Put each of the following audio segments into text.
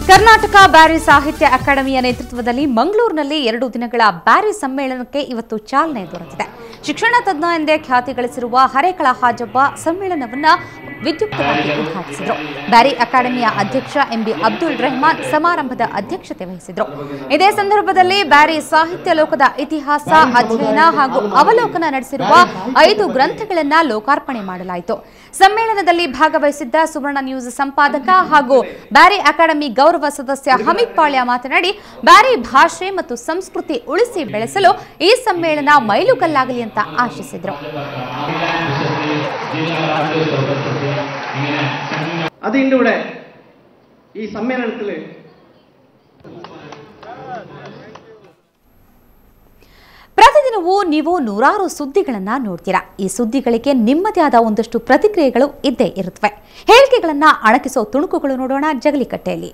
ಕರ್ನಾಟಕ ಬ್ಯಾರಿ ಸಾಹಿತ್ಯ ಅಕಾಡೆಮಿಯ ನೇತೃತ್ವದಲ್ಲಿ ಮಂಗಳೂರಿನಲ್ಲಿ 2 ದಿನಗಳ ಬ್ಯಾರಿ ಸಮ್ಮೇಳನಕ್ಕೆ ಇವತ್ತು ಚಾಲನೆ ದೊರೆತಿದೆ. ಶಿಕ್ಷಣ ತಜ್ಞ ಎಂದೇ ಖ್ಯಾತಿ ಗಳಿಸಿರುವ ಹರೇಕಳ ಹಾಜಬ್ಬ ಸಮ್ಮೇಳನವನ್ನು ವಿದ್ಯುಕ್ತವಾಗಿ ಉದ್ಘಾಟಿಸಿದರು. ಬ್ಯಾರಿ ಅಕಾಡೆಮಿಯ ಅಧ್ಯಕ್ಷ ಎಂಬಿ ಅಬ್ದುಲ್ ರೆಹಮಾನ್ ಸಮಾರಂಭದ ಅಧ್ಯಕ್ಷತೆ ವಹಿಸಿದರು. ಇದೇ ಸಂದರ್ಭದಲ್ಲಿ ಬ್ಯಾರಿ ಸಾಹಿತ್ಯ ಲೋಕದ ಇತಿಹಾಸ, ಅಧ್ಯಯನ ಹಾಗೂ ಅವಲೋಕನ ನಡೆಸಿರುವ 5 ಗ್ರಂಥಗಳನ್ನು ಲೋಕಾರ್ಪಣೆ ಮಾಡಲಾಯಿತು. ಸಮ್ಮೇಳನದಲ್ಲಿ ಭಾಗವಹಿಸಿದ್ದ ಸುವರ್ಣ ನ್ಯೂಸ್ ಸಂಪಾದಕ ಹಾಗೂ ಬ್ಯಾರಿ ಅಕಾಡೆಮಿ ಗೌರವ ಸದಸ್ಯ ಹಮೀದ್ ಪಾಳ್ಯ ಮಾತನಾಡಿ, ಬ್ಯಾರಿ ಭಾಷೆ ಮತ್ತು ಸಂಸ್ಕೃತಿ ಉಳಿಸಿ ಬೆಳೆಸಲು ಈ ಸಮ್ಮೇಳನ ಮೈಲುಗಲ್ಲಾಗಲಿ ಅಂತ ಆಶಿಸಿದರು. അതിൻ്റെ കൂടെ ഈ സമ്മേളനത്തിൽ ಪ್ರತಿದಿನವೂ ನೀವು ನೂರಾರು ಸುದ್ದಿಗಳನ್ನು ನೋಡ್ತೀರಾ. ಈ ಸುದ್ದಿಗಳಿಗೆ ನಿಮ್ಮದೇ ಆದ ಒಂದಷ್ಟು ಪ್ರತಿಕ್ರಿಯೆಗಳು ಇದ್ದೇ ಇರುತ್ತವೆ. ಹೇಳಿಕೆಗಳನ್ನು ಅಣಕಿಸೋ ತುಣುಕುಗಳು ನೋಡೋಣ ಜಗಲಿಕಟ್ಟೆಯಲ್ಲಿ.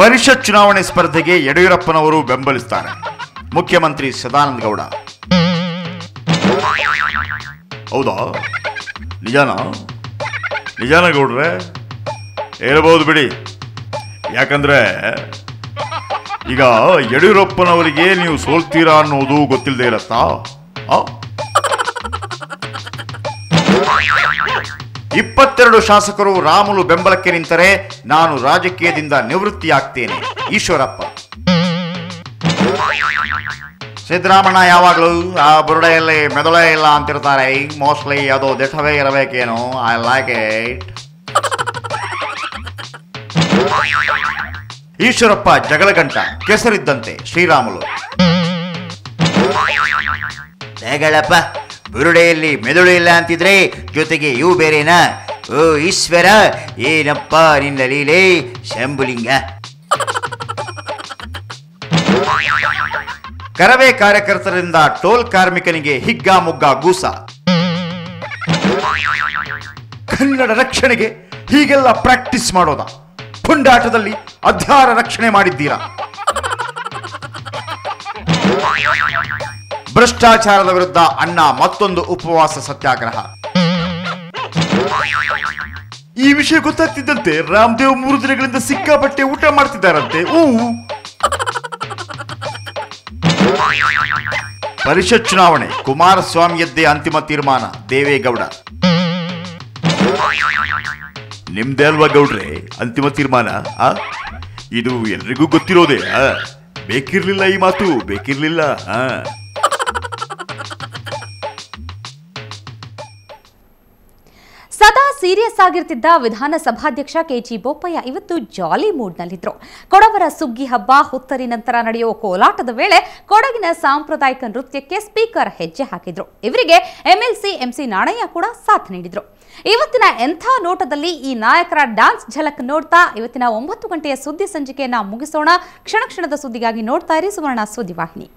ಪರಿಷತ್ ಚುನಾವಣೆ ಸ್ಪರ್ಧೆಗೆ ಯಡಿಯೂರಪ್ಪನವರು ಬೆಂಬಲಿಸುತ್ತಾರೆ. ಮುಖ್ಯಮಂತ್ರಿ ಸದಾನಂದ ಗೌಡ. ಹೌದಾ? ನಿಜಾನ ಗೌಡ್ರೆ? ಹೇಳ್ಬೋದು ಬಿಡಿ. ಯಾಕಂದ್ರೆ ಈಗ ಯಡಿಯೂರಪ್ಪನವರಿಗೆ ನೀವು ಸೋಲ್ತೀರಾ ಅನ್ನೋದು ಗೊತ್ತಿಲ್ಲದೆ ಇರತ್ತಾ? 22 ಶಾಸಕರು ರಾಮುಲು ಬೆಂಬಲಕ್ಕೆ ನಿಂತರೆ ನಾನು ರಾಜಕೀಯದಿಂದ ನಿವೃತ್ತಿಯಾಗ್ತೇನೆ. ಈಶ್ವರಪ್ಪ. ಸಿದ್ದರಾಮಣ್ಣ ಯಾವಾಗಲೂ ಆ ಬುರುಡೆಯಲ್ಲಿ ಮೆದುಳೇ ಇಲ್ಲ ಅಂತಿರ್ತಾರೆ. ಮೋಸ್ಟ್ಲಿ ಅದು ದಿಟವೇ ಇರಬೇಕೇನು. I like it. ಈಶ್ವರಪ್ಪ ಜಗಳಗಂಟ ಕೆಸರಿದ್ದಂತೆ ಶ್ರೀರಾಮುಲು. ಜಗಳಪ್ಪ ಬುರುಡೆಯಲ್ಲಿ ಮೆದುಳು ಇಲ್ಲ ಅಂತಿದ್ರೆ ಜೊತೆಗೆ ಇವು ಬೇರೆನಾ? ಓ ಈಶ್ವರ, ಏನಪ್ಪ ನಿನ್ನ ಲೀಲೆ ಶಂಭುಲಿಂಗ. ಕರವೇ ಕಾರ್ಯಕರ್ತರಿಂದ ಟೋಲ್ ಕಾರ್ಮಿಕನಿಗೆ ಹಿಗ್ಗಾಮುಗ್ಗ ಗೂಸ. ಕನ್ನಡ ರಕ್ಷಣೆಗೆ ಹೀಗೆಲ್ಲ ಪ್ರಾಕ್ಟೀಸ್ ಮಾಡೋದ? ಪುಂಡಾಟದಲ್ಲಿ ಅಧ್ಯಾರ ರಕ್ಷಣೆ ಮಾಡಿದ್ದೀರಾ? ಭ್ರಷ್ಟಾಚಾರದ ವಿರುದ್ಧ ಅಣ್ಣ ಮತ್ತೊಂದು ಉಪವಾಸ ಸತ್ಯಾಗ್ರಹ. ಈ ವಿಷಯ ಗೊತ್ತಾಗ್ತಿದ್ದಂತೆ ರಾಮದೇವ್ 3 ದಿನಗಳಿಂದ ಸಿಕ್ಕಾಪಟ್ಟೆ ಊಟ ಮಾಡ್ತಿದ್ದಾರಂತೆ. ಪರಿಷತ್ ಚುನಾವಣೆ ಕುಮಾರಸ್ವಾಮಿಯದ್ದೇ ಅಂತಿಮ ತೀರ್ಮಾನ. ದೇವೇಗೌಡ. ನಿಮ್ದೇ ಅಲ್ವಾ ಗೌಡ್ರೆ ಅಂತಿಮ ತೀರ್ಮಾನ? ಇದು ಎಲ್ರಿಗೂ ಗೊತ್ತಿರೋದೇ. ಬೇಕಿರ್ಲಿಲ್ಲ ಈ ಮಾತು, ಬೇಕಿರ್ಲಿಲ್ಲ. ಸದಾ ಸೀರಿಯಸ್ ಆಗಿರ್ತಿದ್ದ ವಿಧಾನಸಭಾಧ್ಯಕ್ಷ ಕೆಜಿ ಬೋಪಯ್ಯ ಇವತ್ತು ಜಾಲಿ ಮೂಡ್ನಲ್ಲಿದ್ರು. ಕೊಡವರ ಸುಗ್ಗಿ ಹಬ್ಬ ಹುತ್ತರಿ ನಂತರ ನಡೆಯುವ ಕೋಲಾಟದ ವೇಳೆ ಕೊಡಗಿನ ಸಾಂಪ್ರದಾಯಿಕ ನೃತ್ಯಕ್ಕೆ ಸ್ಪೀಕರ್ ಹೆಜ್ಜೆ ಹಾಕಿದ್ರು. ಇವರಿಗೆ ಎಂಎಲ್ಸಿ ಎಂಸಿ ನಾಣಯ್ಯ ಕೂಡ ಸಾಥ್ ನೀಡಿದ್ರು. ಇವತ್ತಿನ ಎಂಥ ನೋಟದಲ್ಲಿ ಈ ನಾಯಕರ ಡ್ಯಾನ್ಸ್ ಝಲಕ್ ನೋಡ್ತಾ ಇವತ್ತಿನ 9 ಗಂಟೆಯ ಸುದ್ದಿ ಸಂಚಿಕೆಯನ್ನ ಮುಗಿಸೋಣ. ಕ್ಷಣ ಕ್ಷಣದ ಸುದ್ದಿಗಾಗಿ ನೋಡ್ತಾ ಇರಿ ಸುವರ್ಣ ಸುದ್ದಿವಾಹಿನಿ.